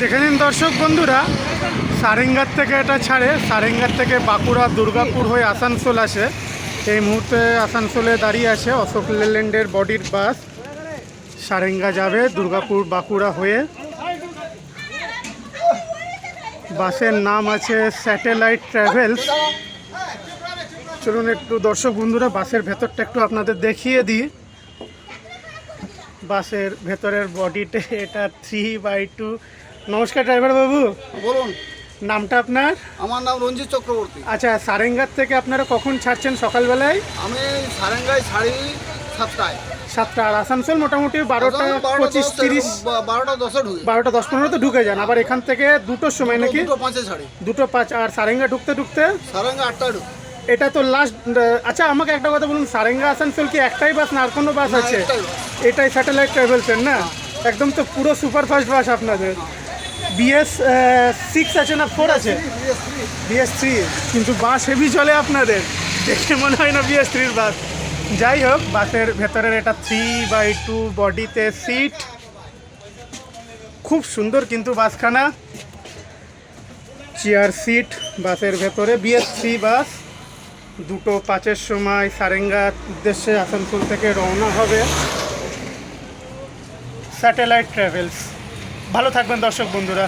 দেখে নিন দর্শক বন্ধুরা, সারেঙ্গার থেকে এটা ছাড়ে, সারেঙ্গার থেকে বাঁকুড়া দুর্গাপুর হয়ে আসানসোল আসে। এই মুহূর্তে আসানসোলে দাঁড়িয়ে আছে অশোক লেল্যান্ডের বডির বাস। সারেঙ্গা যাবে দুর্গাপুর বাঁকুড়া হয়ে। বাসের নাম আছে স্যাটেলাইট ট্রাভেলস। চলুন একটু দর্শক বন্ধুরা বাসের ভেতরটা একটু আপনাদের দেখিয়ে দিই। বাসের ভেতরের বডিতে এটা 3x2। নমস্কার ড্রাইভার বাবু, বলুন। নামটা আপনার? আমার নাম রঞ্জিত চক্রবর্তী। আচ্ছা, সারেঙ্গার থেকে আপনারা কখন ছাড়ছেন? সকালবেলায় আমি সারেঙ্গায় ছাড়ি 7টায়। 7টা, আর আসানসোল মোটামুটি 12টা 25-30, 12টা 10-এ ঢুকি। 12টা 10-15 তো ঢুকে যান। আবার এখান থেকে 2টোর সময় নাকি? 2:05-এ ছাড়ি। 2:05। আর সারেঙ্গা ঢুকতে ঢুকতে সারেঙ্গা 8টায় ঢুকি। এটা তো লাস্ট। আচ্ছা, আমাকে একটা কথা বলুন, সারেঙ্গা আসানসোল কি একটাই বাস না আর কোনো বাস না, আছে? একটাই বাস। এটাই স্যাটেলাইট ট্রাভেলসের না? একদম তো পুরো সুপারফাস্ট বাস আপনাদের। BS 6 আছে না 4 আছে? BS 3। কিন্তু বাস হেভি চলে আপনাদের, দেখে মনে হয় না BS 3-র বাস। যাই হোক, বাসের ভেতরের এটা 3x2 বডিতে সিট, খুব সুন্দর কিন্তু বাসখানা। চেয়ার সিট বাসের ভেতরে। BS 3 বাস 2:05-এর সময় সারেঙ্গার উদ্দেশ্যে আসানসোল থেকে রওনা হবে। Satellite travels. ভালো থাকবেন দর্শক বন্ধুরা।